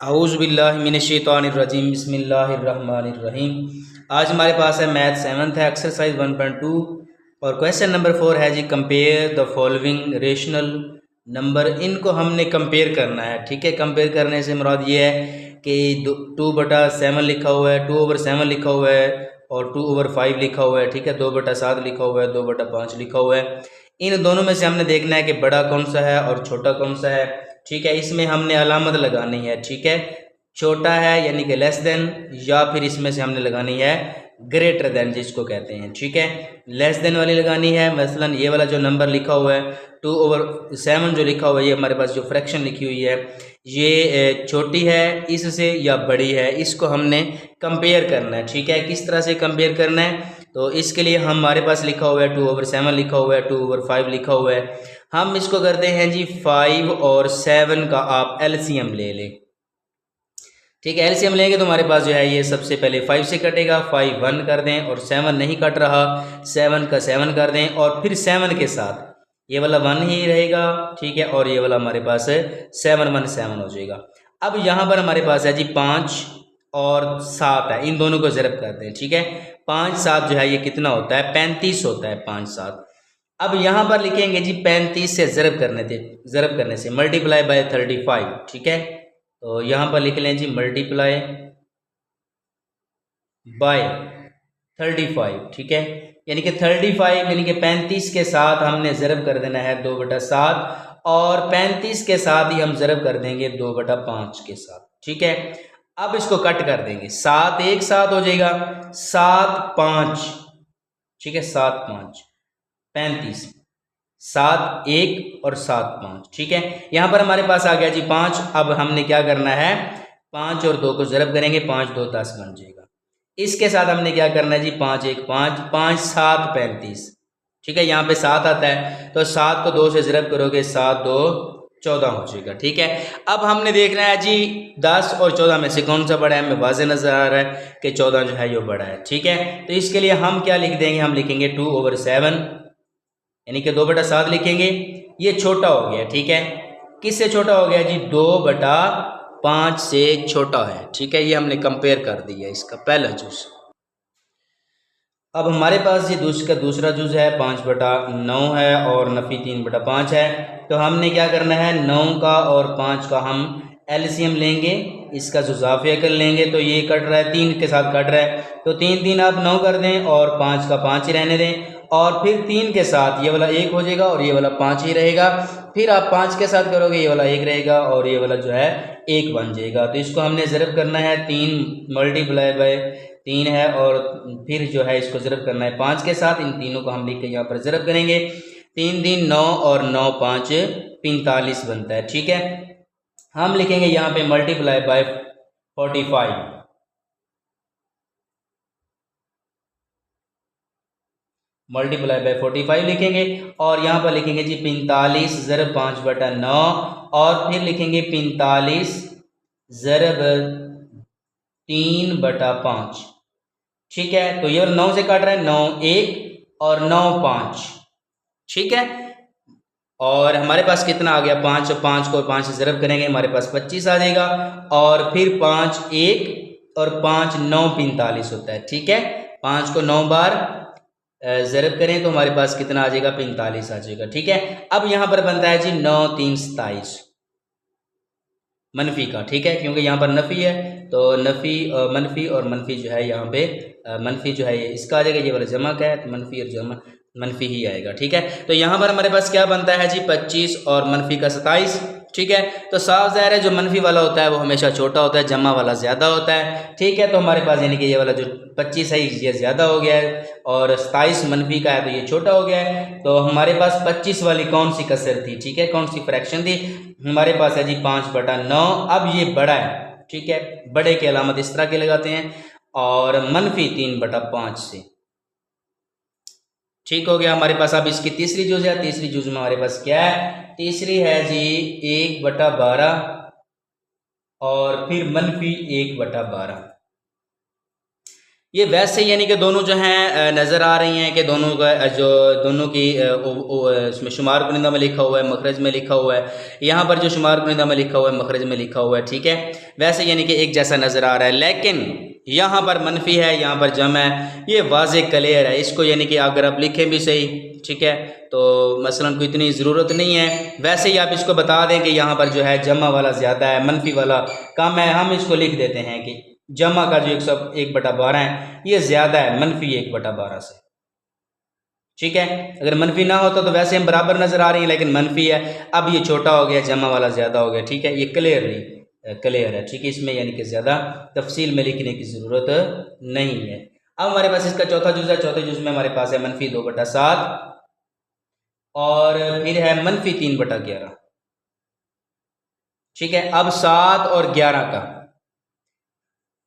औज़ु बिल्लाहि मिनश्शैतानिर्रजीम बिस्मिल्लाहिर्रहमानिर्रहीम। आज हमारे पास है मैथ सेवन्थ है एक्सरसाइज 1.2 और क्वेश्चन नंबर 4 है जी compare the following rational number. इनको हमने कंपेयर करना है। ठीक है, कंपेयर करने से मुराद ये है कि 2/7 लिखा हुआ है, 2/7 लिखा हुआ है और 2/5 लिखा हुआ है। ठीक है, 2/7 लिखा हुआ है, 2/5 लिखा हुआ है। इन दोनों में से हमने देखना है कि बड़ा कौन सा है और छोटा कौन सा है। ठीक है, इसमें हमने अलामत लगानी है। ठीक है, छोटा है यानी कि लेस देन, या फिर इसमें से हमने लगानी है ग्रेटर देन जिसको कहते हैं। ठीक है, लेस देन वाली लगानी है। मसलन ये वाला जो नंबर लिखा हुआ है 2/7 जो लिखा हुआ है, ये हमारे पास जो फ्रैक्शन लिखी हुई है ये छोटी है इससे या बड़ी है, इसको हमने कंपेयर करना है। ठीक है, किस तरह से कंपेयर करना है, तो इसके लिए हमारे पास लिखा हुआ है 2/7 लिखा हुआ है, 2/5 लिखा हुआ है। हम इसको करते हैं जी 5 और 7 का आप एलसीएम ले लें। ठीक है, एलसीएम लेंगे तो हमारे पास जो है ये सबसे पहले 5 से कटेगा, 5 1 कर दें और 7 नहीं कट रहा, 7 का 7 कर दें और फिर 7 के साथ ये वाला 1 ही रहेगा। ठीक है, और ये वाला हमारे पास 7 1 7 हो जाएगा। अब यहाँ पर हमारे पास है जी 5 और 7 है, इन दोनों को ज़रब करते हैं। ठीक है, 5 7 जो है ये कितना होता है, 35 होता है 5 7। अब यहाँ पर लिखेंगे जी 35 से ज़रब करने से मल्टीप्लाई बाय 35। ठीक है, तो यहाँ पर लिख लें जी मल्टीप्लाई बाय 35। ठीक है, यानी कि 35 यानी कि 35 के साथ हमने ज़रब कर देना है 2/7 और 35 के साथ ही हम ज़रब कर देंगे 2/5 के साथ। ठीक है, अब इसको कट कर देंगे, 7 1 7 हो जाएगा, 7 5। ठीक है, 7 5 35, 7 1 और 7 5। ठीक है, यहाँ पर हमारे पास आ गया जी 5। अब हमने क्या करना है, 5 और 2 को ज़रब करेंगे, 5 2 10 बन जाएगा। इसके साथ हमने क्या करना है जी 5 1 5 5 7 35। ठीक है, यहाँ पे 7 आता है तो 7 को 2 से ज़रब करोगे, 7 2 14 हो जाएगा। ठीक है, अब हमने देखना है जी 10 और 14 में से कौन सा बड़ा है। हमें वाज़े नज़र आ रहा है कि 14 जो है ये बड़ा है। ठीक है, तो इसके लिए हम क्या लिख देंगे, हम लिखेंगे 2/7 यानी कि 2/7 लिखेंगे, ये छोटा हो गया। ठीक है, किससे छोटा हो गया जी, 2/5 से छोटा है। ठीक है, ये हमने कंपेयर कर दिया इसका पहला जुज। अब हमारे पास ये दूसरा जुज है 5/9 है और नफ़ी 3/5 है। तो हमने क्या करना है, 9 का और 5 का हम एलसीएम लेंगे, इसका जुजाफिया कर लेंगे। तो ये कट रहा है, 3 के साथ कट रहा है, तो 3 3 आप 9 कर दें और 5 का 5 ही रहने दें और फिर 3 के साथ ये वाला 1 हो जाएगा और ये वाला 5 ही रहेगा। फिर आप 5 के साथ करोगे, ये वाला 1 रहेगा और ये वाला जो है 1 बन जाएगा। तो इसको हमने ज़रब करना है, 3 मल्टीप्लाई बाय 3 है और फिर जो है इसको ज़रब करना है 5 के साथ। इन तीनों को हम लिख के यहाँ पर ज़रब करेंगे, 3 3 9 और 9 5 45 बनता है। ठीक है, हम लिखेंगे यहाँ पे मल्टीप्लाई बाय 45, मल्टीप्लाई बाय 45 लिखेंगे और यहाँ पर लिखेंगे जी 45 ज़रब 5/9 और फिर लिखेंगे 45 ज़रब 3/5। ठीक है, तो ये 9 से काट रहा है, 9 1 और 9 5। ठीक है, और हमारे पास कितना आ गया, 5 और 5 को 5 से ज़रब करेंगे, हमारे पास 25 आ जाएगा और फिर 5 1 और 5 9 45 होता है। ठीक है, 5 को 9 बार ज़रब करें तो हमारे पास कितना आ जाएगा, 45 आ जाएगा। ठीक है, अब यहाँ पर बनता है जी 9 3 27 मनफी का। ठीक है, क्योंकि यहाँ पर नफ़ी है तो मनफी और मनफी जो है यहाँ पे मनफी जो है ये इसका आ जाएगा, ये वाला जमा का है तो मनफी और जमा मनफी ही आएगा। ठीक है, तो यहाँ पर हमारे पास क्या बनता है जी 25 और मनफी का 27। ठीक है, तो साफ ज़ाहिर है जो मनफी वाला होता है वो हमेशा छोटा होता है, जमा वाला ज़्यादा होता है। ठीक है, तो हमारे पास यानी कि ये वाला जो 25 है ये ज़्यादा हो गया है और 27 मनफी का है तो ये छोटा हो गया है। तो हमारे पास 25 वाली कौन सी कसर थी, ठीक है, कौन सी फ्रैक्शन थी, हमारे पास है जी 5/9। अब ये बड़ा है। ठीक है, बड़े की अलामत इस तरह के लगाते हैं और मनफी 3/5 से। ठीक हो गया हमारे पास। अब इसकी तीसरी जुज है, तीसरी जुज में हमारे पास क्या है, तीसरी है जी 1/12 और फिर मनफी 1/12। ये वैसे यानी कि दोनों जो हैं नज़र आ रही हैं कि दोनों का जो दोनों की इसमें शुमार कुनिंदा में लिखा हुआ है, मखरज में लिखा हुआ है, यहाँ पर जो शुमार कुनिंदा में लिखा हुआ है, मखरज में लिखा हुआ है, ठीक है। वैसे यानी कि एक जैसा नज़र आ रहा है, लेकिन यहाँ पर मनफी है, यहाँ पर जम है, ये वाज़े क्लियर है। इसको यानी कि अगर आप लिखें भी सही, ठीक है, तो मसलन कोई इतनी ज़रूरत नहीं है। वैसे ही आप इसको बता दें कि यहाँ पर जो है जमा वाला ज़्यादा है, मनफी वाला कम है, हम इसको लिख देते हैं कि जमा का जो 1/12 है ये ज़्यादा है मनफी 1/12 से, ठीक है। अगर मनफी ना होता तो वैसे हम बराबर नज़र आ रही है, लेकिन मनफी है, अब ये छोटा हो गया, जमा वाला ज़्यादा हो गया, ठीक है। ये क्लियर है, ठीक है। इसमें यानी कि ज़्यादा तफसील में लिखने की ज़रूरत नहीं है। अब हमारे पास इसका चौथा जुज़ है। चौथे जुज़ में हमारे पास है मनफी 2/7 और फिर है मनफी 3/11, ठीक है। अब 7 और 11 का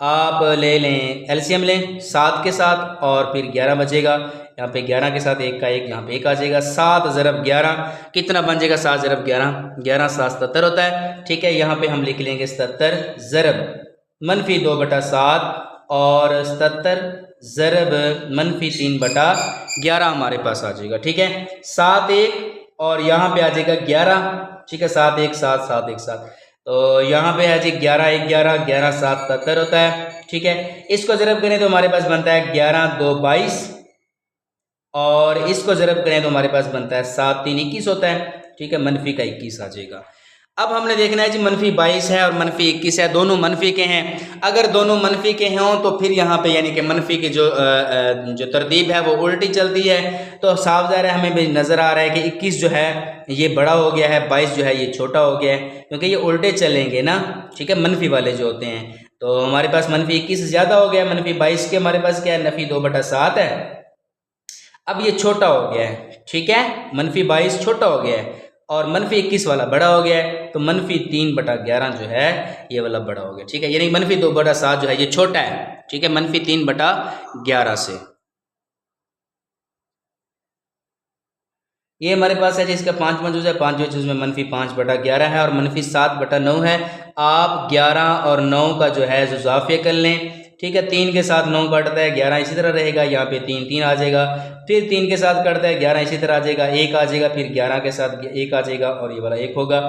आप ले लें, एलसीएम लें 7 के साथ और फिर 11 बचेगा। यहाँ पे 11 के साथ 1 का 1, यहाँ पे 1 आ जाएगा। 7 ज़रब 11 कितना बन जाएगा? 7 ज़रब 11, 11 7 77 होता है, ठीक है। यहाँ पे हम लिख लेंगे 77 ज़रब मनफी 2/7 और 77 ज़रब मनफी 3/11 हमारे पास आ जाएगा, ठीक है। 7 1 और यहाँ पे आ जाएगा 11, ठीक है। 7 1 7 7 1 7, तो यहाँ पे है जी 11 1 11, 11 7 77 होता है, ठीक है। इसको ज़रब करें तो हमारे पास बनता है 11 2 22 और इसको ज़रब करें तो हमारे पास बनता है 7 3 21 होता है, ठीक है। मनफी का 21 आ जाएगा। अब हमने देखना है जी मनफी 22 है और मनफी 21 है, दोनों मनफी के हैं। अगर दोनों मनफी के हों तो फिर यहाँ पे यानी कि मनफी की जो तरतीब है वो उल्टी चलती है, तो साफ ज़ाहिर है हमें भी नज़र आ रहा है कि 21 जो है ये बड़ा हो गया है, 22 जो है ये छोटा हो गया है, क्योंकि ये उल्टे चलेंगे ना, ठीक है। मनफी वाले जो होते हैं, तो हमारे पास मनफी 21 ज़्यादा हो गया, मनफी 22 के हमारे पास क्या है? नफी 2/7 है। अब ये छोटा हो गया है, ठीक है। मनफी 22 छोटा हो गया है और मनफी 21 वाला बड़ा हो गया है, तो मनफी 3/11 जो है ये वाला बड़ा हो गया, ठीक है। यानी मनफी 2/7 जो है ये छोटा है, ठीक है, मनफी 3/11 से। ये हमारे पास है जिसका 5वां जुज़ है। 5वें जुज़ में मनफी 5/11 है और मनफी 7/9 है। आप 11 और 9 का जो है जुज़ाफ़िया कर लें, ठीक है। 3 के साथ 9 कटता है, 11 इसी तरह रहेगा, यहाँ पे 3 3 आ जाएगा, फिर 3 के साथ कटता है, 11 इसी तरह आ जाएगा, 1 आ जाएगा, फिर 11 के साथ 1 आ जाएगा और ये वाला 1 होगा।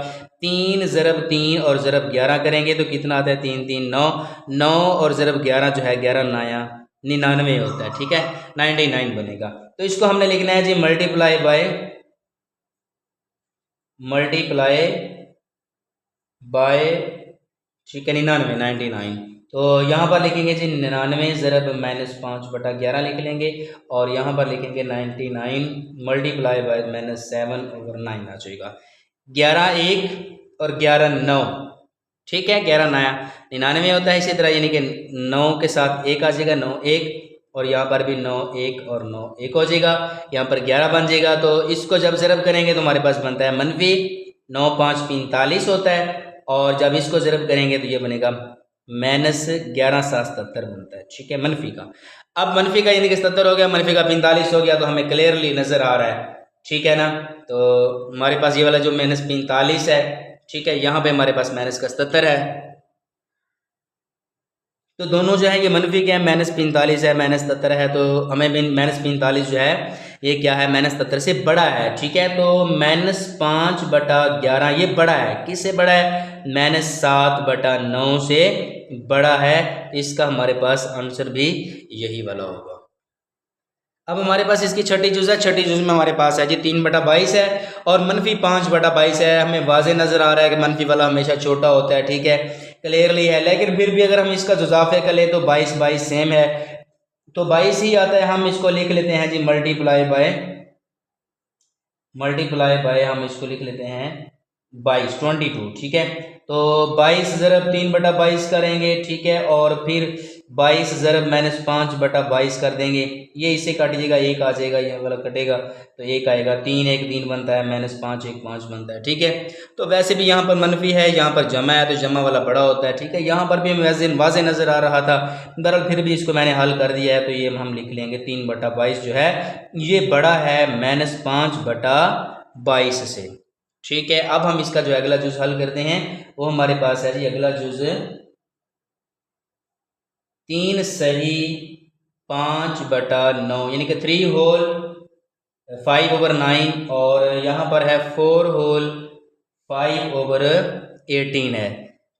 3 ज़रब 3 और ज़रब 11 करेंगे तो कितना आता है? 3 3 9, 9 और ज़रब 11 जो है 11 9 99 होता है, ठीक है, 99 बनेगा। तो इसको हमने लिखना है जी मल्टीप्लाई बाय, ठीक है, 99 तो यहाँ पर लिखेंगे जी 99 ज़रब -5/11 लिख लेंगे और यहाँ पर लिखेंगे 99 मल्टीप्लाई बाय -7/9 आ जाएगा। 11 1 और 11 9, ठीक है, 11 9 99 होता है। इसी तरह यानी कि 9 के साथ 1 आ जाएगा, 9 1 और यहाँ पर भी 9 1 और 9 1 हो जाएगा, यहाँ पर 11 बन जाएगा। तो इसको जब ज़रब करेंगे तो हमारे पास बनता है मनफी 9 5 45 होता है और जब इसको ज़रब करेंगे तो ये बनेगा -11 7 77 बनता है, ठीक है, मनफी का। अब मनफी का यानी कि 77 हो गया, मनफी का 45 हो गया, तो हमें क्लियरली नज़र आ रहा है, ठीक है ना। तो हमारे पास ये वाला जो -45 है, ठीक है, यहाँ पे हमारे पास माइनस का 77 है, तो दोनों जो है ये मनफी के हैं, -45 है, -77 है, तो हमें भी -45 जो है ये क्या है? -77 से बड़ा है, ठीक है। तो -5/11 ये बड़ा है, किससे बड़ा है? -7/9 से बड़ा है। इसका हमारे पास आंसर भी यही वाला होगा। अब हमारे पास इसकी छठी जुज़ है। छठी जुज़ में हमारे पास है जी 3/22 है और मनफी 5/22 है। हमें वाज़े नज़र आ रहा है कि मनफी वाला हमेशा छोटा होता है, ठीक है, क्लियरली है। लेकिन फिर भी अगर हम इसका जुज़ाफ़े कर लें तो 22 22 सेम है, तो 22 ही आता है। हम इसको लिख लेते हैं जी मल्टीप्लाई बाय हम इसको लिख लेते हैं 22, ठीक है। तो 22 ज़रब 3/22 करेंगे, ठीक है, और फिर 22 ज़रब -5/22 कर देंगे, ये इससे काटिएगा, 1 आ जाएगा, ये वाला कटेगा तो 1 आएगा, 3 1 3 बनता है, -5 1 5 बनता है, ठीक है। तो वैसे भी यहाँ पर मनफी है, यहाँ पर जमा है, तो जमा वाला बड़ा होता है, ठीक है। यहाँ पर भी हमें वाज़े नज़र आ रहा था, दरअसल फिर भी इसको मैंने हल कर दिया है, तो ये हम लिख लेंगे 3/22 जो है ये बड़ा है -5/22 से, ठीक है। अब हम इसका जो अगला जुज़ हल करते हैं वो हमारे पास है जी अगला जुज़ 3 सही 5/9 यानी कि 3 होल 5/9 और यहाँ पर है 4 होल 5/18 है।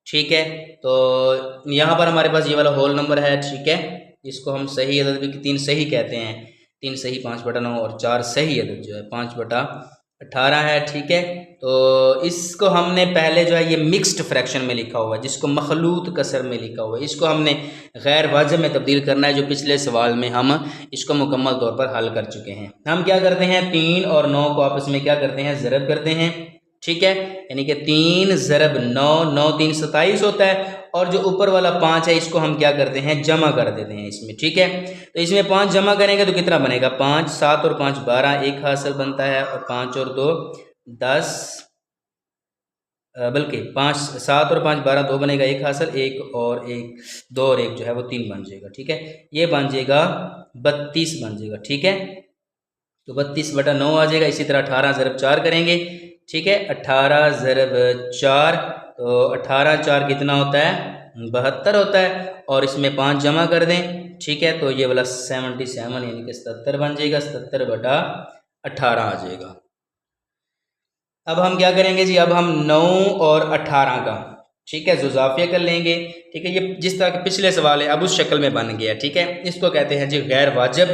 ठीक है, तो यहाँ पर हमारे पास ये वाला होल नंबर है। ठीक है, इसको हम सही अदद भी 3 सही कहते हैं। 3 सही 5/9 और 4 सही अदद जो है 5/18 है। ठीक है, तो इसको हमने पहले जो है ये मिक्स्ड फ्रैक्शन में लिखा हुआ है, जिसको मखलूत कसर में लिखा हुआ है, इसको हमने गैर वाजिब में तब्दील करना है, जो पिछले सवाल में हम इसको मुकम्मल तौर पर हल कर चुके हैं। हम क्या करते हैं, 3 और 9 को आपस में क्या करते हैं, ज़रब करते हैं। ठीक है, यानी कि 3 ज़रब 9, 9 3 27 होता है, और जो ऊपर वाला 5 है इसको हम क्या करते हैं, जमा कर देते हैं इसमें। ठीक है, तो इसमें 5 जमा करेंगे तो कितना बनेगा, 5 7 और 5 12, 1 हासिल बनता है, और 5 और 2 10, बल्कि 5 7 और 5 12, 2 बनेगा, 1 हासिल, 1 और 1 2 और 1 जो है वो 3 बन जाएगा। ठीक है, ये बन जाएगा 32 बन जाएगा। ठीक है, तो 32/9 आ जाएगा। इसी तरह 18 ज़रब 4 करेंगे। ठीक है, 18 ज़रब 4, तो 18 4 कितना होता है, 72 होता है, और इसमें 5 जमा कर दें। ठीक है, तो ये वाला 77 यानी कि 77 बन जाएगा। 77/18 आ जाएगा। अब हम क्या करेंगे जी, अब हम 9 और 18 का, ठीक है, जुज़ाफिया कर लेंगे। ठीक है, ये जिस तरह के पिछले सवाल है अब उस शक्ल में बन गया। ठीक है, इसको कहते हैं जी गैर वाजिब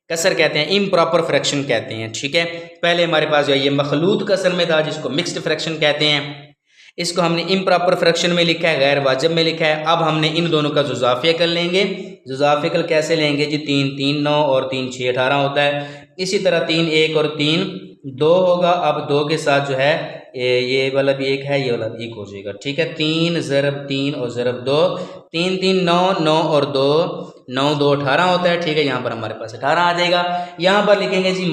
कसर कहते हैं, इम्प्रॉपर फ्रैक्शन कहते हैं। ठीक है, पहले हमारे पास जो है ये मखलूत कसर में था, जिसको मिक्स्ड फ्रैक्शन कहते हैं। इसको हमने इम्प्रॉपर फ्रैक्शन में लिखा है, गैर वाजिब में लिखा है। अब हमने इन दोनों का जुज़ाफिया कर लेंगे। जुज़ाफिया कैसे लेंगे जी, 3 3 9 और 3 6 18 होता है। इसी तरह 3 1 और 3 2 होगा। अब 2 के साथ जो है ये वाला भी 1 है, ये वाला भी 1 हो जाएगा। ठीक है, 3 ज़रब 3 और ज़रब 2, 3 3 9, 9 और 2 9 2 18 होता है। ठीक है, यहाँ पर हमारे पास 18 आ जाएगा। यहाँ पर लिखेंगे जी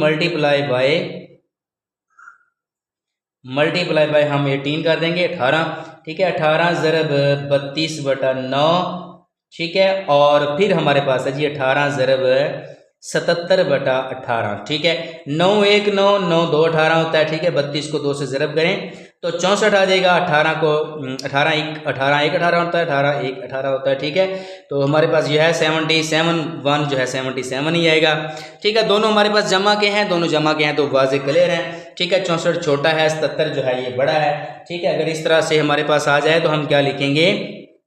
मल्टीप्लाई बाय हम 18 कर देंगे, 18। ठीक है, 18 ज़रब 32/9। ठीक है, और फिर हमारे पास है जी 18 ज़रब 77/18। ठीक है, 9 1 9 9 2 18 होता है। ठीक है, 32 को 2 से ज़रब करें तो 64 आ जाएगा। 18 को 18 1 18 होता है, 18 1 18 होता है। ठीक है, तो हमारे पास यह है 77 1 जो है 77 ही आएगा। ठीक है, दोनों हमारे पास जमा के हैं, दोनों जमा के हैं तो वाज़े क्लियर हैं। ठीक है, 64 छोटा है, 77 जो है ये बड़ा है। ठीक है, अगर इस तरह से हमारे पास आ जाए तो हम क्या लिखेंगे,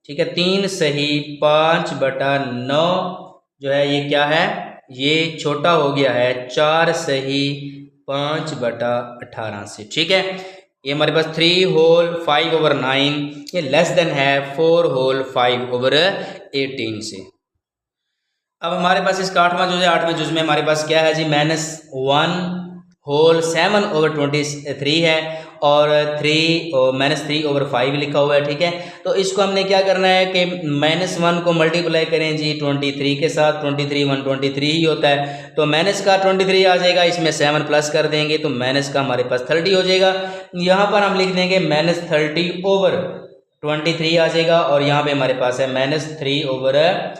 ठीक है, 3 सही 5/9 जो है ये क्या है, ये छोटा हो गया है 4 सही 5/18 से। ठीक है, ये हमारे पास 3 होल 5/9 ये लेस देन है 4 होल 5/18 से। अब हमारे पास इसका 8वां जुज़ है। 8वें जुज़ में हमारे पास क्या है जी, -1 होल 7/23 है, और 3 लिखा हुआ है। ठीक है, तो इसको हमने क्या करना है कि -1 को मल्टीप्लाई करें जी 23 के साथ। 23 1 23 ही होता है, तो माइनस का 23 आ जाएगा, इसमें 7 प्लस कर देंगे तो माइनस का हमारे पास 30 हो जाएगा। यहाँ पर हम लिख देंगे -30/23 आ जाएगा, और यहाँ पे हमारे पास है -3/5।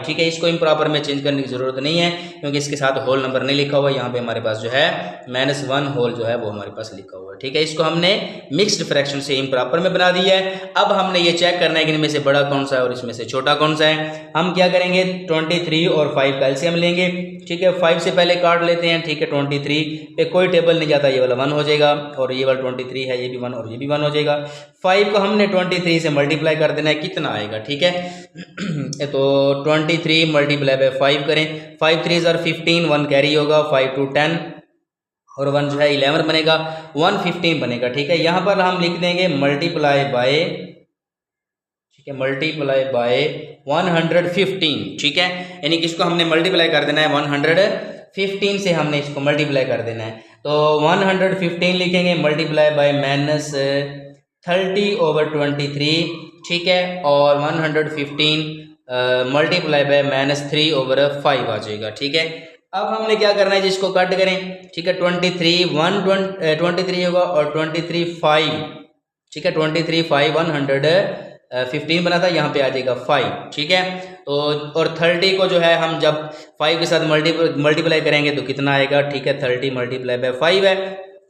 ठीक है, इसको इम्प्रॉपर में चेंज करने की ज़रूरत नहीं है, क्योंकि इसके साथ होल नंबर नहीं लिखा हुआ है। यहाँ पे हमारे पास जो है -1 होल जो है वो हमारे पास लिखा हुआ है। ठीक है, इसको हमने मिक्स्ड फ्रैक्शन से इम्प्रॉपर में बना दिया है। अब हमने ये चेक करना है कि इनमें से बड़ा कौन सा है और इसमें से छोटा कौन सा है। हम क्या करेंगे, 23 और 5 का एलसीएम लेंगे। ठीक है, 5 से पहले काट लेते हैं। ठीक है, 23 पे कोई टेबल नहीं जाता, ये वाला 1 हो जाएगा, और ये वाला 23 है, ये भी 1 और ये भी 1 हो जाएगा। 5 को हमने 23 से मल्टीप्लाई कर देना है, कितना आएगा। ठीक है, तो 23 मल्टीप्लाई बाय 5 करें, 5 3 और 15, 1 कैरी होगा, 5 2 10 और 1 जो है 11 बनेगा, 115 बनेगा। ठीक है, यहाँ पर हम लिख देंगे मल्टीप्लाई बाय, ठीक है, मल्टीप्लाई बाय 115। ठीक है, यानी कि इसको हमने मल्टीप्लाई कर देना है 115 से, हमने इसको मल्टीप्लाई कर देना है। तो 115 लिखेंगे मल्टीप्लाई बाय -30/23। ठीक है, और 115 मल्टीप्लाई बाय -3/5 आ जाएगा। ठीक है, अब हमने क्या करना है जिसको कट करें। ठीक है, 23 होगा, और 23 5, ठीक है, 23 5 115 बना था, यहाँ पे आ जाएगा 5। ठीक है, तो और 30 को जो है हम जब 5 के साथ मल्टीप्लाई करेंगे तो कितना आएगा। ठीक है, 30 मल्टीप्लाई बाय 5 है,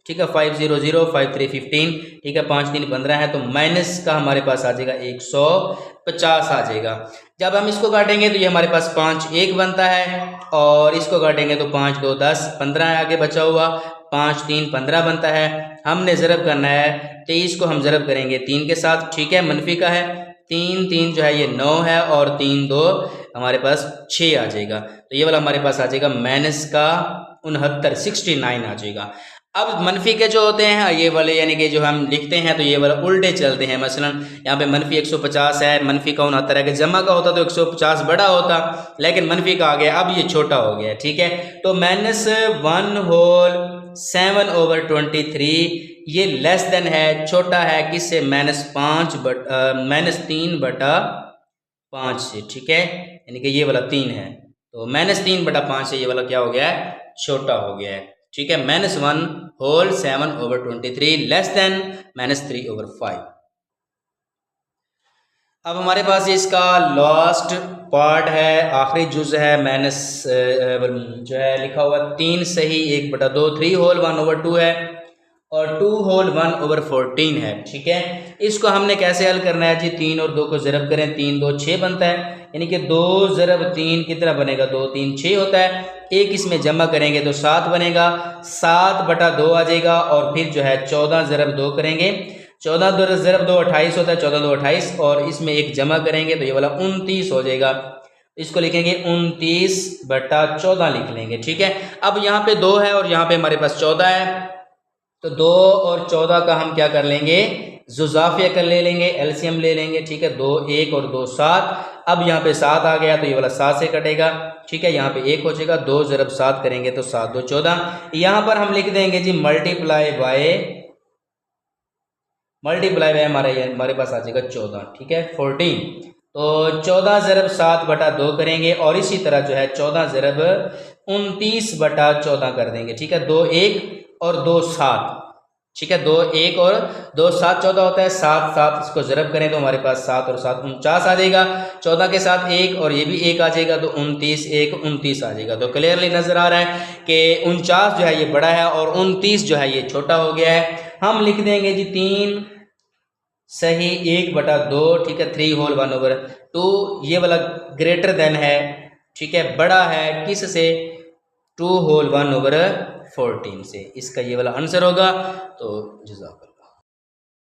ठीक है, 500, 5 3 15, ठीक है, 5 3 15 है, तो माइनस का हमारे पास आ जाएगा 150 आ जाएगा। जब हम इसको काटेंगे तो ये हमारे पास 5 1 बनता है, और इसको काटेंगे तो 5 2 10 15 है आगे बचा हुआ, 5 3 15 बनता है। हमने ज़रब करना है 23 को हम ज़रब करेंगे 3 के साथ, ठीक है, मनफी का है, 3 3 जो है ये 9 है, और 3 2 हमारे पास 6 आ जाएगा। तो ये वाला हमारे पास आ जाएगा माइनस का 69 आ जाएगा। अब मनफी के जो होते हैं ये वाले, यानी कि जो हम लिखते हैं तो ये वाला उल्टे चलते हैं। मसलन यहाँ पे मनफी 150 है, मनफी का 69 है, कि जमा का होता तो 150 बड़ा होता, लेकिन मनफी का आ गया, अब ये छोटा हो गया, ठीक है। तो -1/7/23 ये लेस देन है, छोटा है किससे, -3/5 से, ठीक है, यानी कि ये वाला 3 है, तो -3/5 से ये वाला क्या हो गया है, छोटा हो गया है, ठीक है। -1/7/23 लेस देन -3/5। अब हमारे पास इसका लास्ट पार्ट है, आखिरी जुज़ है, माइनस जो है लिखा हुआ 3 सही 1/2, 3 होल 1/2 है, और 2 होल 1/14 है, ठीक है। इसको हमने कैसे हल करना है जी, 3 और 2 को ज़रब करें, 3 2 6 बनता है, यानी कि 2 ज़रब 3 कितना बनेगा, 2 3 6 होता है। एक इसमें जमा करेंगे तो 7 बनेगा, 7/2 आ जाएगा, और फिर जो है 14 ज़रब 2 करेंगे, 14 ज़रब 2 28 होता है, 14 2 28, और इसमें एक जमा करेंगे तो ये वाला 29 हो जाएगा। इसको लिखेंगे 29/14 लिख लेंगे, ठीक है। अब यहाँ पे 2 है और यहाँ पे हमारे पास 14 है, तो 2 और 14 का हम क्या कर लेंगे, जुज़ाफिया कर ले लेंगे, एलसीएम ले लेंगे, ठीक है। 2 1 और 2 7, अब यहाँ पे 7 आ गया तो ये वाला 7 से कटेगा, ठीक है, यहाँ पे 1 हो जाएगा, 2 ज़रब 7 करेंगे तो 7 2 14। यहाँ पर हम लिख देंगे जी मल्टीप्लाई बाय हमारे पास आ जाएगा 14, ठीक है, 14। तो 14 ज़रब 7/2 करेंगे, और इसी तरह जो है 14 ज़रब 29/14 कर देंगे, ठीक है। 2 1 और 2 7, ठीक है, 2 1 और 2 7 14 होता है, 7 7 इसको ज़रब करें तो हमारे पास 7 और 7 49 आ जाएगा, 14 के साथ 1 और ये भी 1 आ जाएगा, तो 29 1 29 आ जाएगा। तो क्लियरली नज़र आ रहा है कि 49 जो है ये बड़ा है और 29 जो है ये छोटा हो गया है। हम लिख देंगे जी 3 सही 1/2, ठीक है, 3 होल 1/2, ये वाला ग्रेटर देन है, ठीक है, बड़ा है किससे, 2 होल 1/14 से, इसका ये वाला आंसर होगा। तो जज़ाकल्लाह।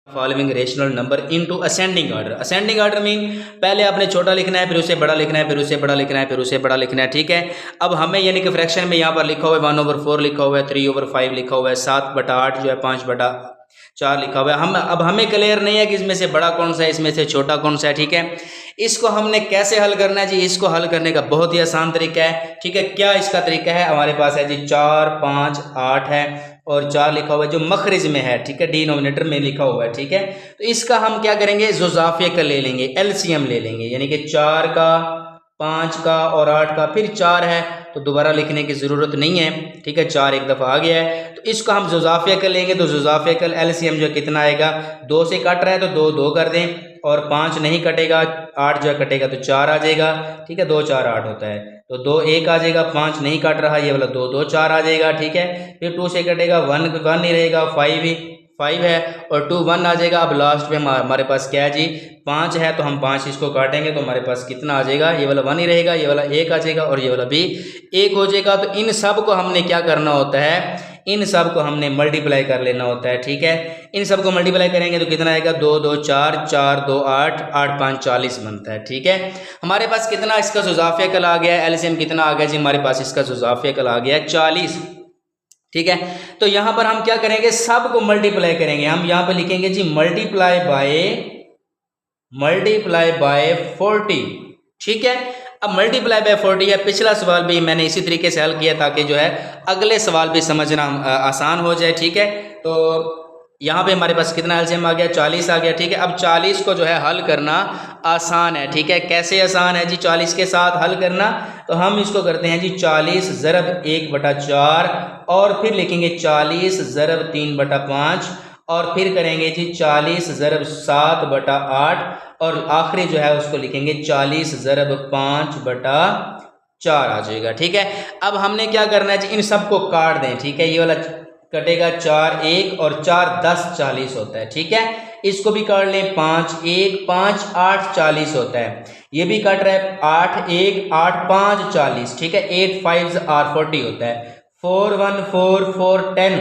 Following rational number into ascending order. Ascending order mean पहले आपने छोटा लिखना है, फिर उसे बड़ा लिखना है, फिर उसे बड़ा लिखना है, फिर उसे बड़ा लिखना है, ठीक है। अब हमें यानी कि फ्रैक्शन में यहाँ पर लिखा हुआ है 1/4 लिखा हुआ है, 3/5 लिखा हुआ है, 7/8 जो है 5/4 लिखा हुआ है। अब हमें क्लियर नहीं है कि इसमें से बड़ा कौन सा है, इसमें से छोटा कौन सा है, ठीक है। इसको हमने कैसे हल करना है जी, इसको हल करने का बहुत ही आसान तरीका है, ठीक है। क्या इसका तरीका है, हमारे पास है जी 4 5 8 है, और 4 लिखा हुआ है जो मखरिज में है, ठीक है, डिनोमिनेटर में लिखा हुआ है, ठीक है। तो इसका हम क्या करेंगे, जुज़ाफिया का ले लेंगे, एलसीएम ले लेंगे, यानी कि 4 का 5 का और 8 का, फिर 4 है तो दोबारा लिखने की ज़रूरत नहीं है, ठीक है, 4 एक दफ़ा आ गया है। तो इसको हम जुज़ाफिया कर लेंगे, तो जुज़ाफिया का एलसीएम जो कितना आएगा, 2 से कट रहा है तो 2 2 कर दें, और 5 नहीं कटेगा, 8 जो कटेगा तो 4 आ जाएगा, ठीक है, 2 4 8 होता है, तो 2 1 आ जाएगा, 5 नहीं कट रहा, ये वाला 2 2 4 आ जाएगा, ठीक है। फिर 2 से कटेगा 1 1 नहीं रहेगा, 5 है, और 2 1 आ जाएगा। अब लास्ट में हमारे पास क्या है जी, 5 है, तो हम 5 इसको काटेंगे तो हमारे पास कितना आ जाएगा, ये वाला 1 ही रहेगा, ये वाला 1 आ जाएगा, और ये वाला भी 1 हो जाएगा। तो इन सब को हमने क्या करना होता है, इन सब को हमने मल्टीप्लाई कर लेना होता है, ठीक है। इन सब को मल्टीप्लाई करेंगे तो कितना आएगा, 2 2 4 4 2 8 8 5 40 बनता है, ठीक है। हमारे पास कितना इसका जुज़ाफिया कल आ गया है, एलसीएम कितना आ गया जी, हमारे पास इसका जुज़ाफिया कल आ गया है 40, ठीक है। तो यहाँ पर हम क्या करेंगे, सब को मल्टीप्लाई करेंगे, हम यहाँ पर लिखेंगे जी मल्टीप्लाई बाय 40, ठीक है। अब मल्टीप्लाई बाय 40 है, पिछला सवाल भी मैंने इसी तरीके से हल किया ताकि जो है अगले सवाल भी समझना आसान हो जाए, ठीक है। तो यहाँ पे हमारे पास कितना एलसीएम आ गया, 40 आ गया, ठीक है। अब 40 को जो है हल करना आसान है, ठीक है। कैसे आसान है जी 40 के साथ हल करना, तो हम इसको करते हैं जी 40 ज़रब 1/4, और फिर लिखेंगे 40 ज़रब 3/5, और फिर करेंगे जी 40 ज़रब 7/8, और आखिरी जो है उसको लिखेंगे 40 ज़रब 5/4 आ जाएगा, ठीक है। अब हमने क्या करना है जी, इन सबको काट दें, ठीक है। ये वाला कटेगा 4 1 और 4 10 40 होता है। ठीक है, इसको भी काट लें, 5 1 5 8 40 होता है। ये भी कट रहा है, 8 1 8 5 40। ठीक है, 8 5 आर 40 होता है, 4 1 4 4 10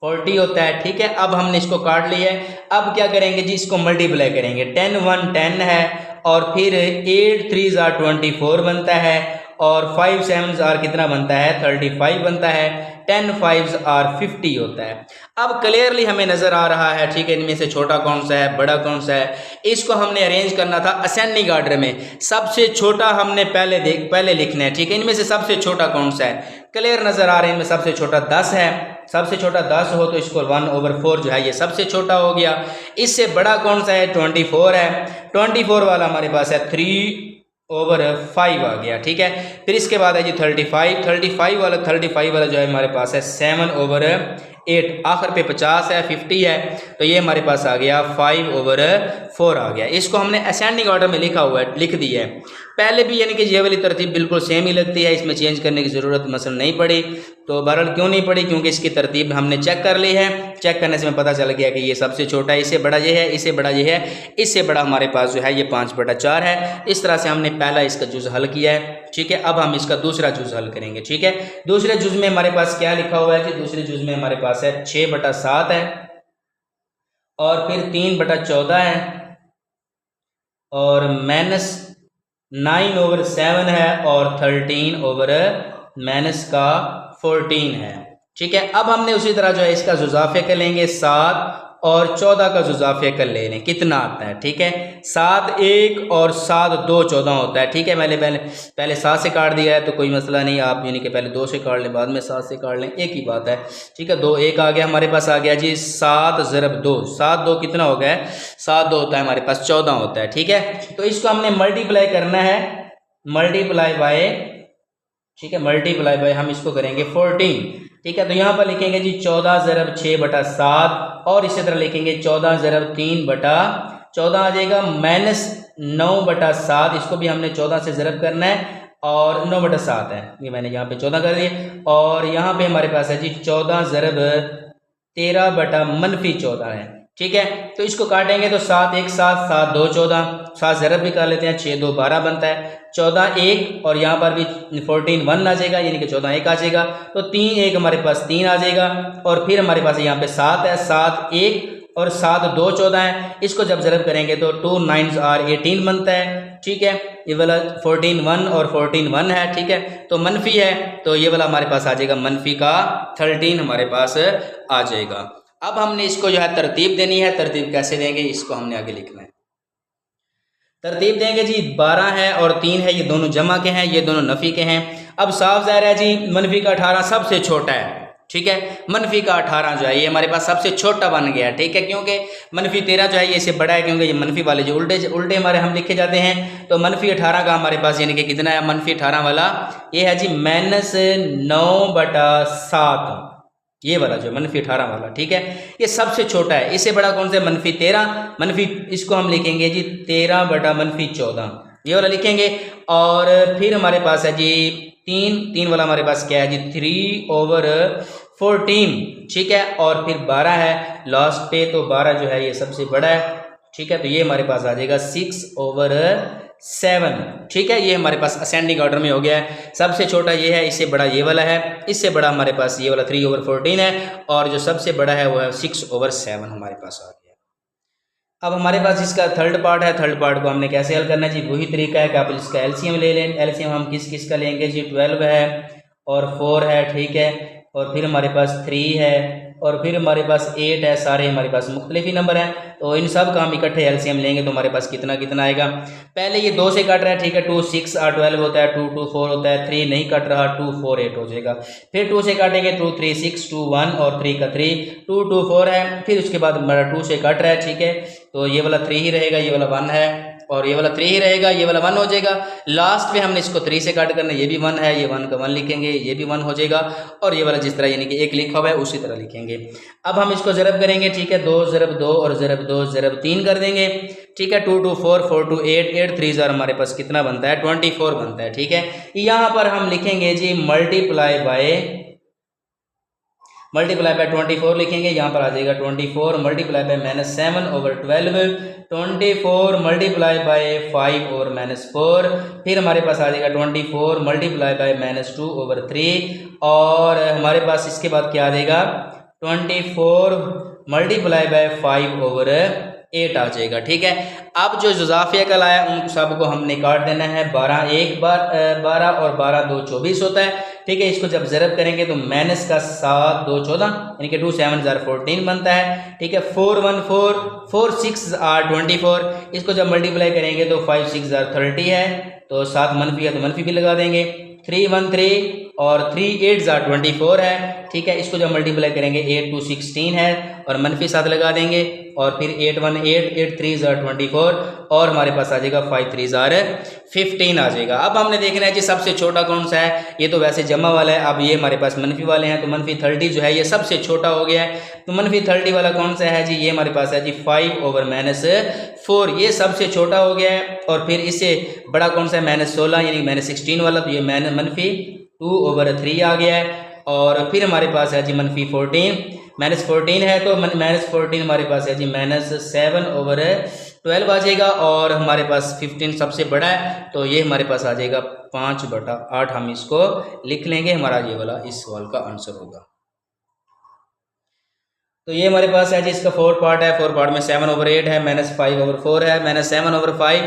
40 होता है। ठीक है, अब हमने इसको काट लिया है। अब क्या करेंगे जी, इसको मल्टीप्लाई करेंगे। 10 1 10 है और फिर 8 3 आर 24 बनता है और 5 7 आर कितना बनता है, 35 बनता है। 10 5 आर 50 होता है। अब क्लियरली हमें नजर आ रहा है, ठीक है, इनमें से छोटा कौन सा है, बड़ा कौन सा है। इसको हमने अरेंज करना था असेंडिंग ऑर्डर में। सबसे छोटा हमने पहले लिखना है। ठीक है, इनमें से सबसे छोटा कौन सा है, क्लियर नजर आ रहे हैं। इनमें सबसे छोटा 10 है। सबसे छोटा 10 हो तो इसको 1/4 जो है ये सबसे छोटा हो गया। इससे बड़ा कौन सा है, 24 है। 24 वाला हमारे पास है 3/5 आ गया। ठीक है, फिर इसके बाद है जी 35 वाला जो है हमारे पास है 7/8। आखिर पे 50 है, 50 है, तो ये हमारे पास आ गया 5/4 आ गया। इसको हमने असेंडिंग ऑर्डर में लिख दिया है। पहले भी यानी कि ये वाली तरतीब बिल्कुल सेम ही लगती है, इसमें चेंज करने की ज़रूरत मसलन नहीं पड़ी। तो बहरहाल क्यों नहीं पड़ी, क्योंकि इसकी तरतीब हमने चेक कर ली है। चेक करने से हमें पता चल गया कि ये सबसे छोटा है, इससे बड़ा ये है, इससे बड़ा ये है, इससे बड़ा हमारे पास जो है ये 5/4 है। इस तरह से हमने पहला इसका जुज़ हल किया है। ठीक है, अब हम इसका दूसरा जुज़ हल करेंगे। ठीक है, दूसरे जुज़ में हमारे पास क्या लिखा हुआ है जी, दूसरे जुज़ में हमारे पास है 6/7 है और फिर 3/14 है और -9/7 है और 13/-14 है। ठीक है, अब हमने उसी तरह जो है इसका जुज़ाफ़े कर लेंगे। 7 और 14 का जुज़ाफ़े कर ले लें, कितना आता है। ठीक है, 7 1 और 7 2 14 होता है। ठीक है, पहले 7 से काट दिया है तो कोई मसला नहीं, आप यानी कि पहले 2 से काट लें, बाद में 7 से काट लें, एक ही बात है। ठीक है, 2 1 आ गया हमारे पास, आ गया जी 7 ज़रब 2। 7 2 कितना हो गया, 7 2 होता है हमारे पास 14 होता है। ठीक है, तो इसको हमने मल्टीप्लाई करना है, मल्टीप्लाई बाय, ठीक है, मल्टीप्लाई बाय हम इसको करेंगे 14। ठीक है, तो यहाँ पर लिखेंगे जी 14 ज़रब 6/7 और इसी तरह लिखेंगे 14 ज़रब 3/14 आ जाएगा, -9/7। इसको भी हमने 14 से ज़रब करना है और 9/7 है, ये मैंने यहाँ पे 14 कर दिया। और यहाँ पे हमारे पास है जी 14 ज़रब 13/-14 है। ठीक है, तो इसको काटेंगे तो 7 1 7 7 2 14, 7 ज़रब भी कर लेते हैं, 6 2 12 बनता है, 14 1 और यहाँ पर भी 14 1 आ जाएगा, यानी कि 14 1 आ जाएगा। तो 3 1 हमारे पास 3 आ जाएगा और फिर हमारे पास यहाँ पे 7 है, 7 1 और 7 2 14 है। इसको जब ज़रब करेंगे तो 2 9 आर 18 बनता है। ठीक है, ये वाला 14 1 और 14 1 है। ठीक है, तो मनफी है तो ये वाला हमारे पास आ जाएगा मनफी का 13 हमारे पास आ जाएगा। अब हमने इसको जो है तरतीब देनी है। तरतीब कैसे देंगे, इसको हमने आगे लिखना है। तरतीब देंगे जी, 12 है और 3 है, ये दोनों जमा के हैं, ये दोनों नफ़ी के हैं। अब साफ ज़ाहिर है जी मनफी का 18 सबसे छोटा है। ठीक है, मनफी का 18 जो है ये हमारे पास सबसे छोटा बन गया। ठीक है, क्योंकि मनफी 13 जो है ये इससे बड़ा है, क्योंकि ये मनफी वाले जो उल्टे हमारे हम लिखे जाते हैं। तो मनफी 18 का हमारे पास यानी कि कितना है, मनफी 18 वाला ये है जी -9/7, ये वाला जो मनफी 18 वाला। ठीक है, ये सबसे छोटा है। इससे बड़ा कौन सा, मनफी 13। मनफी इसको हम लिखेंगे जी 13/-14, ये वाला लिखेंगे। और फिर हमारे पास है जी 3 वाला हमारे पास क्या है जी 3/14। ठीक है, और फिर 12 है लास्ट पे, तो 12 जो है ये सबसे बड़ा है। ठीक है, तो ये हमारे पास आ जाएगा 6/7। ठीक है, ये हमारे पास असेंडिंग ऑर्डर में हो गया है। सबसे छोटा ये है, इससे बड़ा ये वाला है, इससे बड़ा हमारे पास ये वाला 3/14 है और जो सबसे बड़ा है वो है 6/7 हमारे पास आ गया। अब हमारे पास इसका थर्ड पार्ट है। थर्ड पार्ट को हमने कैसे हल करना है जी, वही तरीका है कि आप इसका एलसीएम ले लें। एलसीएम हम किस का लेंगे जी, 12 है और 4 है। ठीक है, और फिर हमारे पास 3 है और फिर हमारे पास 8 है। सारे हमारे पास मुख्तलिफ ही नंबर हैं, तो इन सब का हम इकट्ठे एलसीएम लेंगे तो हमारे पास कितना आएगा। पहले ये 2 से कट रहा है। ठीक है, 2 6 और 12 होता है, 2 2 4 होता है, 3 नहीं कट रहा, 2 4 8 हो जाएगा। फिर 2 से काटेंगे, 2 3 6 2 1 और 3 का 3 2 2 4 है। फिर उसके बाद हमारा 2 से कट रहा है। ठीक है, तो ये वाला 3 ही रहेगा, ये वाला 1 है और ये वाला 3 ही रहेगा, ये वाला 1 हो जाएगा। लास्ट में हमने इसको 3 से काट करना, ये भी 1 है, ये 1 का 1 लिखेंगे, ये भी 1 हो जाएगा और ये वाला जिस तरह यानी कि 1 लिखा हुआ है उसी तरह लिखेंगे। अब हम इसको ज़रब करेंगे। ठीक है, 2 ज़रब 2 और ज़रब 2 ज़रब 3 कर देंगे। ठीक है, 2 2 4 4 2 8 8 3 हमारे पास कितना बनता है, 24 बनता है। ठीक है, यहाँ पर हम लिखेंगे जी मल्टीप्लाई बाय 24 लिखेंगे, यहाँ पर आ जाएगा 24 मल्टीप्लाई बाय -7/12, 24 मल्टीप्लाई बाय 5/-4, फिर हमारे पास आ जाएगा 24 मल्टीप्लाई बाय -2/3, और हमारे पास इसके बाद क्या आ जाएगा 24 मल्टीप्लाई बाय 5/8 आ जाएगा। ठीक है, अब जो इजाफिया कल आया उन सबको हमने काट देना है। 12 एक बार 12 और 12 2 24 होता है। ठीक है, इसको जब ज़रब करेंगे तो माइनस का 7 2 14 यानी कि 2 7 14 बनता है। ठीक है, 4 1 4 4 6 24, इसको जब मल्टीप्लाई करेंगे तो 5 6 30 है, तो 7 मनफी है तो मनफी भी लगा देंगे। 3 1 3 और 3 8 24 है। ठीक है, इसको जब मल्टीप्लाई करेंगे 8 2 16 है और मनफी 7 लगा देंगे, और फिर 8 1 8 8 3 24, और हमारे पास आ जाएगा 5 3 15 आ जाएगा। अब हमने देखना है जी सबसे छोटा कौन सा है। ये तो वैसे जमा वाला है, अब ये हमारे पास मनफी वाले हैं, तो मनफी 30 जो है ये सबसे छोटा हो गया है। तो मनफी 30 वाला कौन सा है जी, ये हमारे पास है जी 5/-4, ये सबसे छोटा हो गया है। और फिर इससे बड़ा कौन सा है -16 यानी -16 वाला, तो ये मनफी 2/3 आ गया है। और फिर हमारे पास है जी मनफी 14 -14 है, तो -14 हमारे पास है जी -7/12 आ जाएगा, और हमारे पास 15 सबसे बड़ा है, तो ये हमारे पास आ जाएगा 5/8। हम इसको लिख लेंगे, हमारा ये वाला इस सवाल का आंसर होगा। तो ये हमारे पास है जी इसका 4 पार्ट है, 4 पार्ट में 7/8 है, -5/4 है, -7/5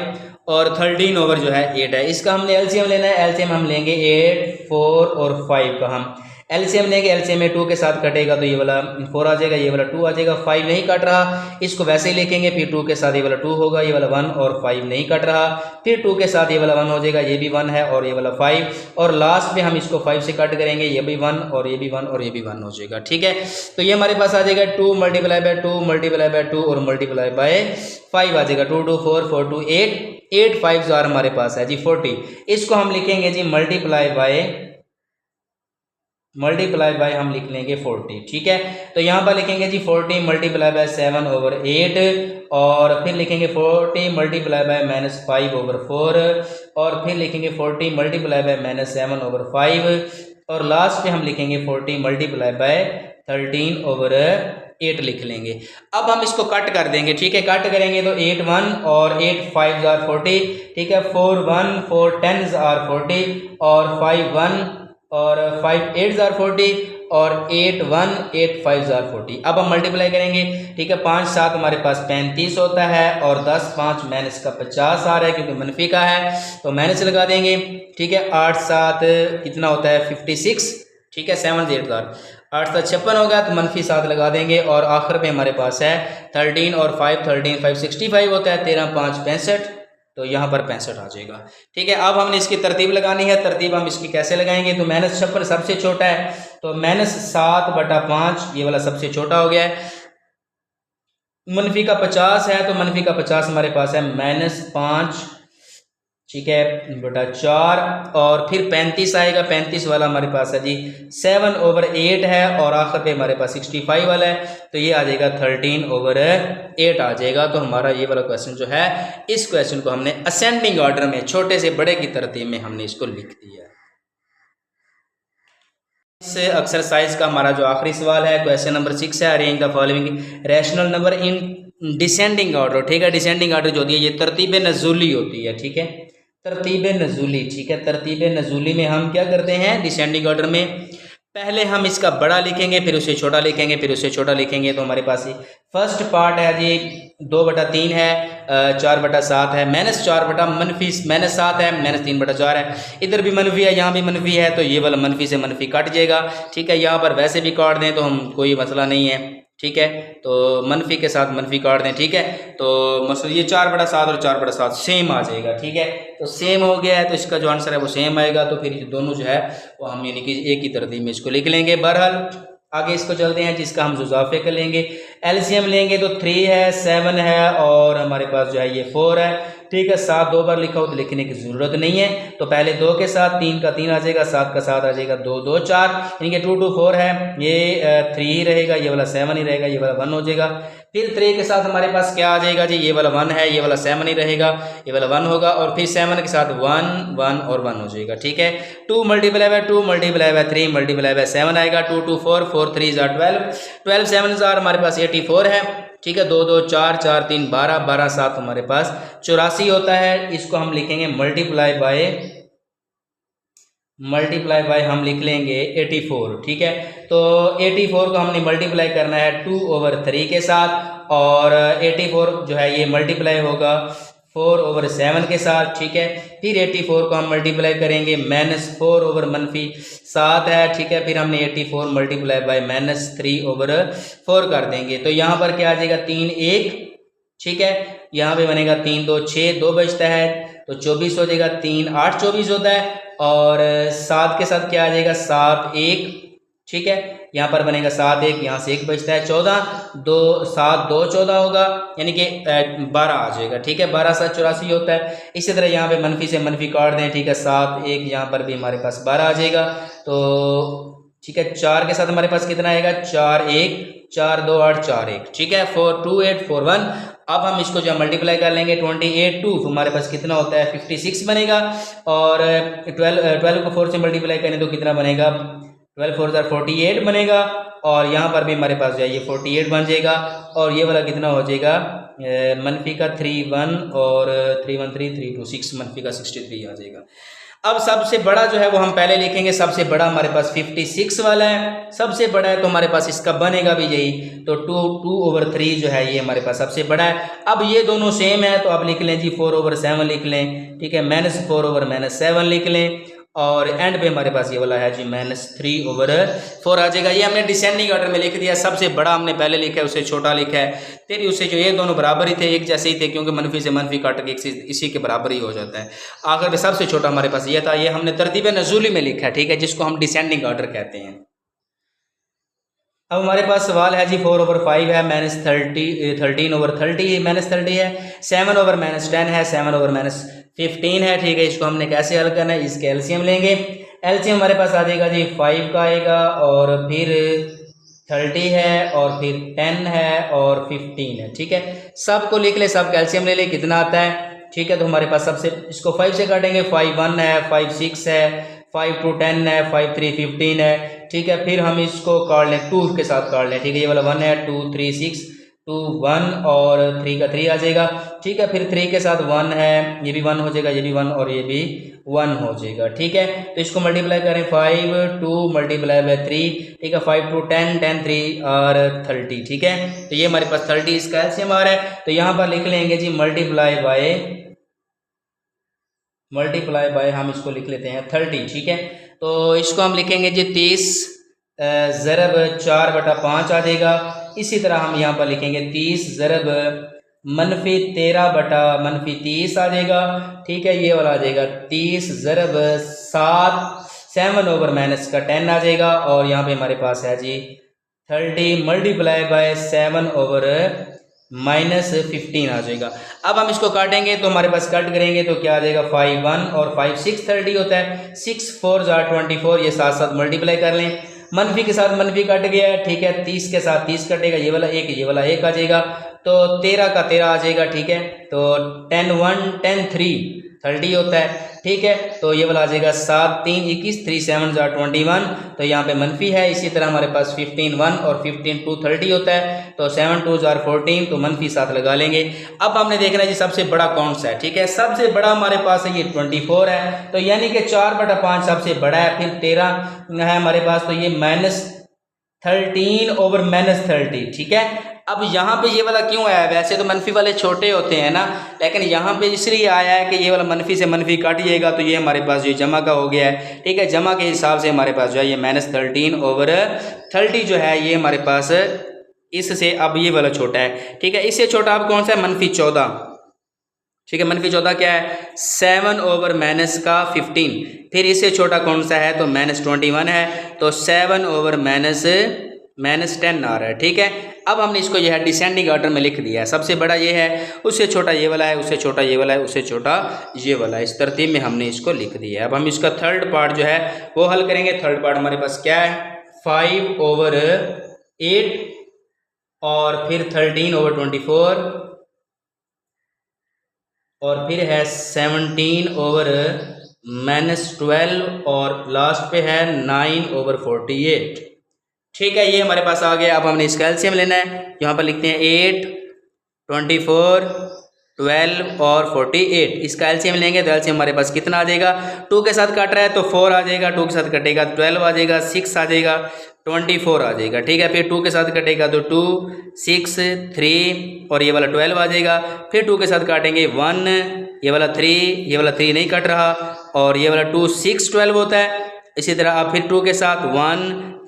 और 13 जो है 8 है। इसका हमने एलसीएम लेना है। एलसीएम हम लेंगे 8 4 और 5 का हम एलसीएम लेंगे। एलसीएम में 2 के साथ कटेगा तो ये वाला 4 आ जाएगा, ये वाला 2 आ जाएगा। 5 नहीं कट रहा, इसको वैसे ही लिखेंगे, फिर 2 के साथ ये वाला 2 होगा, ये वाला 1 और 5 नहीं कट रहा, फिर 2 के साथ ये वाला 1 हो जाएगा, ये भी 1 है और ये वाला 5, और लास्ट में हम इसको 5 से कट करेंगे, ये भी 1 और ये भी 1 और ये भी 1 हो जाएगा। ठीक है, तो ये हमारे पास आ जाएगा 2 मल्टीप्लाई बाय 2 मल्टीप्लाई बाय 2 और मल्टीप्लाई बाय 5 आ जाएगा। 2 2 4 4 2 8 8 5 हमारे पास है जी 40। इसको हम लिखेंगे जी मल्टीप्लाई बाय हम लिख लेंगे 40। ठीक है, तो यहाँ पर लिखेंगे जी 40 मल्टीप्लाई बाय 7/8, और फिर लिखेंगे 40 मल्टीप्लाई बाय -5/4, और फिर लिखेंगे 40 मल्टीप्लाई बाय -7/5, और लास्ट में हम लिखेंगे 40 मल्टीप्लाई बाय 13/8 लिख लेंगे। अब हम इसको कट कर देंगे। ठीक है, कट करेंगे तो 8 1 और 8 5 40। ठीक है, 4 1 4 10 40, और 5 1 और 5 8 40, और 8 1 8 5 40। अब हम मल्टीप्लाई करेंगे। ठीक है, 5 7 हमारे पास 35 होता है, और 10 5 माइनस का 50 आ रहा है क्योंकि मनफी का है, तो माइनस लगा देंगे। ठीक है, 8 7 कितना होता है 56। ठीक है, 7 8 8 7 56 होगा, तो मनफी 7 लगा देंगे, और आखिर में हमारे पास है 13 और 5 13 5 65 होता है, 13 5 65, तो यहाँ पर 65 आ जाएगा। ठीक है, अब हमने इसकी तरतीब लगानी है। तरतीब हम इसकी कैसे लगाएंगे, तो -56 सबसे छोटा है, तो -7/5 ये वाला सबसे छोटा हो गया है। मनफी का 50 है, तो मनफी का 50 हमारे पास है -5, ठीक है, /4, और फिर 35 आएगा। 35 वाला हमारे पास है जी 7/8 है, और आखिर पे हमारे पास 65 वाला है, तो ये आ जाएगा 13/8 आ जाएगा। तो हमारा ये वाला क्वेश्चन जो है, इस क्वेश्चन को हमने असेंडिंग ऑर्डर में छोटे से बड़े की तरतीब में हमने इसको लिख दिया है। इस एक्सरसाइज का हमारा जो आखिरी सवाल है, क्वेश्चन नंबर 6 है, arrange the following rational number in descending order. ठीक है, डिसेंडिंग ऑर्डर जो होती है ये तरतीब नज़ूली होती है। ठीक है, तरतीब नज़ूली। ठीक है, तरतीब नज़ूली में हम क्या करते हैं, डिसेंडिंग ऑर्डर में पहले हम इसका बड़ा लिखेंगे, फिर उसे छोटा लिखेंगे, फिर उसे छोटा लिखेंगे। तो हमारे पास फर्स्ट पार्ट है जी 2/3 है, 4/7 है, -7 है, -3/4 है, इधर भी मनफी है, यहाँ भी मनफी है, तो ये वाला मनफी से मनफी कट जाएगा। ठीक है, यहाँ पर वैसे भी काट दें तो हम कोई मसला नहीं है। ठीक है, तो मनफी के साथ मनफी काट दें। ठीक है, तो मतलब ये 4/7 और 4/7 सेम आ जाएगा। ठीक है, तो सेम हो गया है, तो इसका जो आंसर है वो सेम आएगा। तो फिर दोनों जो है वो हम यानी कि एक ही तरतीब में इसको लिख लेंगे। बहरहाल आगे इसको चलते हैं, जिसका हम जुजाफे कर लेंगे। एलसीएम लेंगे तो 3 है, 7 है, और हमारे पास जो है ये 4 है। ठीक है, 7 2 बार लिखा हो तो लिखने की ज़रूरत नहीं है, तो पहले 2 के साथ 3 का 3 आ जाएगा, 7 का 7 आ जाएगा, 2 2 4 यानी कि 2 2 4 है, ये 3 ही रहेगा, ये वाला 7 ही रहेगा, ये वाला 1 हो जाएगा। फिर 3 के साथ हमारे पास क्या आ जाएगा जी, ये वाला 1 है, ये वाला 7 ही रहेगा, ये वाला 1 होगा, और फिर 7 के साथ 1 1 और 1 हो जाएगा। ठीक है, 2 multiply by 2 multiply by 3 multiply by 7 आएगा, 2 2 4 4 3 12 12 7 हमारे पास 84 है। ठीक है, 2 2 4 4 3 12 12 7 हमारे पास 84 होता है। इसको हम लिखेंगे मल्टीप्लाई बाय हम लिख लेंगे 84। ठीक है, तो 84 को हमने मल्टीप्लाई करना है 2/3 के साथ, और 84 जो है ये मल्टीप्लाई होगा 4/7 के साथ। ठीक है, फिर 84 को हम मल्टीप्लाई करेंगे -4/-7 है। ठीक है, फिर हमने 84 मल्टीप्लाई बाय -3/4 कर देंगे, तो यहाँ पर क्या आ जाएगा 3 1। ठीक है, यहाँ पे बनेगा 3 2 6 2 बचता है तो 24 हो जाएगा, 3 8 24 होता है, और 7 के साथ क्या आ जाएगा 7 1। ठीक है, यहाँ पर बनेगा 7 1, यहाँ से 1 बचता है 14 2 7 2 14 होगा, यानी कि 12 आ जाएगा। ठीक है, 12 7 84 होता है। इसी तरह यहाँ पे मनफी से मनफी काट दें। ठीक है, 7 1, यहाँ पर भी हमारे पास 12 आ जाएगा। तो ठीक है, 4 के साथ हमारे पास कितना आएगा 4 1 4 2 8 4 1। ठीक है, 4 2 8 4 1। अब हम इसको जो मल्टीप्लाई कर लेंगे 28 2 हमारे पास कितना होता है 56 बनेगा, और 12 को 4 से मल्टीप्लाई करें तो कितना बनेगा 12 4 48 बनेगा, और यहाँ पर भी हमारे पास जो है ये 48 बन जाएगा, और ये वाला कितना हो जाएगा मनफी का 3 1 और 3 1 3 3 2 6 मनफी का 63 आ जाएगा। अब सबसे बड़ा जो है वो हम पहले लिखेंगे, सबसे बड़ा हमारे पास 56 वाला है, सबसे बड़ा है तो हमारे पास इसका बनेगा भी यही, तो 2/3 जो है ये हमारे पास सबसे बड़ा है। अब ये दोनों सेम है तो अब लिख लें जी 4/7 लिख लें। ठीक है, -4/7 लिख लें, और एंड पे हमारे पास ये वाला है जी -3/4 आ जाएगा। ये हमने डिसेंडिंग ऑर्डर में लिख दिया, सबसे बड़ा हमने पहले लिखा है, उससे छोटा लिखा है, फिर उससे जो ये दोनों बराबर ही थे, एक जैसे ही थे, क्योंकि मनफी से मनफी काट के इसी के बराबर ही हो जाता है। आखिर में सबसे छोटा हमारे पास ये था, ये हमने तरतीब नज़ूली में लिखा है। ठीक है, जिसको हम डिसेंडिंग ऑर्डर कहते हैं। अब हमारे पास सवाल है जी 4/5 है, -13/30 -30 है, 7/-10 है, 7/-15 है। ठीक है, इसको हमने कैसे हल करना है, इसके एलसीएम लेंगे। एलसीएम हमारे पास आ जाएगा जी 5 का आएगा, और फिर 30 है, और फिर 10 है, और 15 है। ठीक है, सबको लिख ले, सब कैल्शियम ले ले, कितना आता है। ठीक है, तो हमारे पास सबसे इसको 5 से काटेंगे, 5 1 है, 5 6 है, 5 2 10 है, 5 3 15 है। ठीक है, फिर हम इसको काट लें 2 के साथ काट लें। ठीक है, ये वाला 1 है, 2 3 6 2 1, और 3 का 3 आ जाएगा। ठीक है, फिर 3 के साथ 1 है, ये भी 1 हो जाएगा, ये भी 1 और ये भी 1 हो जाएगा। ठीक है, तो इसको मल्टीप्लाई करें 5 2 मल्टीप्लाई बाय 3। ठीक है, 5 2 10 10 3 और 30। ठीक है, तो ये हमारे पास 30 इसका एलसीएम आ रहा है, तो यहाँ पर लिख लेंगे जी मल्टीप्लाई बाय हम इसको लिख लेते हैं 30। ठीक है, तो इसको हम लिखेंगे जी 30 ज़रब 4/5 आ जाएगा। इसी तरह हम यहाँ पर लिखेंगे 30 ज़रब -13/-30 आ जाएगा। ठीक है, ये वाला आ जाएगा 30 ज़रब 7/-10 आ जाएगा, और यहाँ पे हमारे पास है जी 30 मल्टीप्लाई बाय 7/-15 आ जाएगा। अब हम इसको काटेंगे तो हमारे पास कट करेंगे तो क्या आ जाएगा 5 1 और 5 6 30 होता है, 6 4 24, ये साथ साथ मल्टीप्लाई कर लें। मनफी के साथ मनफी कट गया है। ठीक है, 30 के साथ 30 कटेगा, ये वाला 1 ये वाला 1 आ जाएगा, तो 13 का 13 आ जाएगा। ठीक है, तो 10 1 10 3 30 होता है। ठीक है, तो ये वाला आ जाएगा 7 3 21, 3 7 21, तो यहाँ पे मनफी है। इसी तरह हमारे पास 15 1 और 15 2 30 होता है, तो 7 2 14, तो मनफी साथ लगा लेंगे। अब हमने देखना है जी सबसे बड़ा कौन सा है। ठीक है, सबसे बड़ा हमारे पास है ये 24 है, तो यानी कि 4/5 सबसे बड़ा है, फिर 13 है हमारे पास, तो ये -13/-30। ठीक है, अब यहाँ पे ये वाला क्यों आया है, वैसे तो मनफी वाले छोटे होते हैं ना, लेकिन यहाँ पे इसलिए आया है कि ये वाला मनफी से मनफी काट जाएगा, तो ये हमारे पास जो जमा का हो गया है। ठीक है, जमा के हिसाब से हमारे पास जो है ये -13/30 जो है ये हमारे पास इससे अब ये वाला छोटा है। ठीक है, इससे छोटा अब कौन सा है, -14। ठीक है, -14 क्या है 7/-15, फिर इससे छोटा कौन सा है तो -21 है, तो 7/-10 आ रहा है। ठीक है, अब हमने इसको यह है डिसेंडिंग ऑर्डर में लिख दिया है, सबसे बड़ा ये है, उससे छोटा ये वाला है, उससे छोटा ये वाला है, उससे छोटा ये वाला है, इस तरतीब में हमने इसको लिख दिया है। अब हम इसका थर्ड पार्ट जो है वो हल करेंगे। थर्ड पार्ट हमारे पास क्या है 5/8 और फिर 13/24 और फिर है 17/-12 और लास्ट पे है 9/48। ठीक है, ये हमारे पास आ गया। अब हमने इसका एलसीएम लेना है। यहाँ पर लिखते हैं 8, 24, 12 और 48। इसका एलसीएम लेंगे तो एलसीएम हमारे पास कितना आ जाएगा? 2 के साथ काट रहा है तो 4 आ जाएगा, 2 के साथ कटेगा 12 आ जाएगा, 6 आ जाएगा, 24 आ जाएगा। ठीक है, फिर 2 के साथ कटेगा तो 2, 6, 3 और ये वाला 12 आ जाएगा। फिर 2 के साथ काटेंगे 1, ये वाला 3, ये वाला 3 नहीं कट रहा और ये वाला 2, 6, 12 होता है। इसी तरह अब फिर 2 के साथ 1,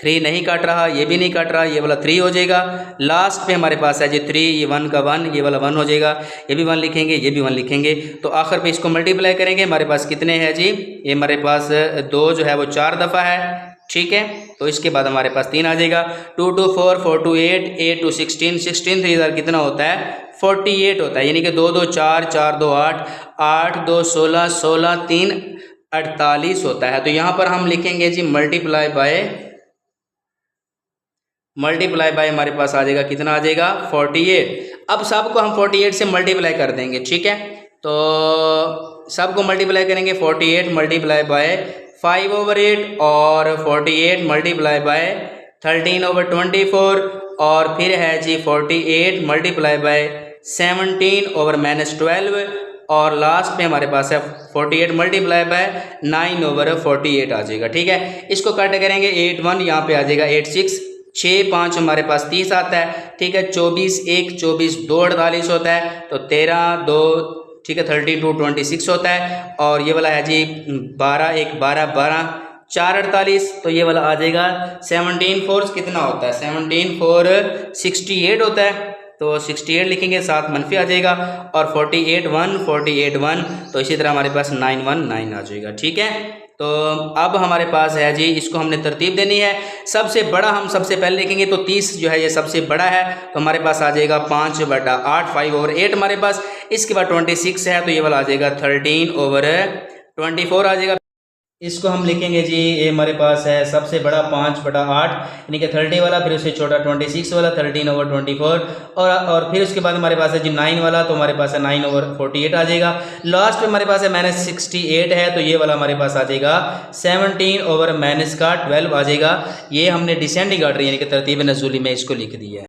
3 नहीं काट रहा, ये भी नहीं काट रहा, ये वाला 3 हो जाएगा। लास्ट पे हमारे पास है जी 3, ये 1 का 1, ये वाला 1 हो जाएगा, ये भी 1 लिखेंगे, ये भी 1 लिखेंगे। तो आखिर पे इसको मल्टीप्लाई करेंगे, हमारे पास कितने हैं जी? ये हमारे पास 2 जो है वो 4 दफ़ा है। ठीक है, तो इसके बाद हमारे पास 3 आ जाएगा। 2, 2, 4, 4, 2, 8, 8, 2, 16, 16 3 इधर कितना होता है? 48 होता है। यानी कि 2, 2, 4, 4, 2, 8, 8, 2, 16, 16, 3, 48 होता है। तो यहाँ पर हम लिखेंगे जी मल्टीप्लाई बाय हमारे पास आ जाएगा, कितना आ जाएगा? 48। अब सबको हम 48 से मल्टीप्लाई कर देंगे। ठीक है, तो सबको मल्टीप्लाई करेंगे। 48 मल्टीप्लाई बाय 5/8 और 48 मल्टीप्लाई बाय 13/24 और फिर है जी 48 मल्टीप्लाई बाय 17/-12 और लास्ट में हमारे पास है 48 मल्टीप्लाई बाय 9/48 आ जाएगा। ठीक है, इसको कट करेंगे 8 1 यहाँ पे आ जाएगा 8 6 6 5 हमारे पास 30 आता है। ठीक है, 24 1 24 2 48 होता है। तो 13 2 ठीक है 32 26 होता है। और ये वाला है जी 12 1 12 12 4 48। तो ये वाला आ जाएगा 17 4 कितना होता है? 17 4 68 होता है। तो 68 लिखेंगे, साथ मनफी आ जाएगा और 48 1 तो इसी तरह हमारे पास 919 आ जाएगा। ठीक है, तो अब हमारे पास है जी, इसको हमने तरतीब देनी है। सबसे बड़ा हम सबसे पहले लिखेंगे तो 30 जो है ये सबसे बड़ा है। तो हमारे पास आ जाएगा 5/8 5/8 हमारे पास। इसके बाद 26 है तो ये वाला आ जाएगा 13/24 आ जाएगा। इसको हम लिखेंगे जी, ये हमारे पास है सबसे बड़ा 5/8 यानी कि 30 वाला, फिर उससे छोटा 26 वाला 13/24 और फिर उसके बाद हमारे पास है जी 9 वाला, तो हमारे पास है 9/48 आ जाएगा। लास्ट में हमारे पास है -68 है तो ये वाला हमारे पास आ जाएगा 17/-12 आ जाएगा। ये हमने डिसेंडिंग ऑर्डर यानी कि तरतीब नज़ूली में इसको लिख दिया है।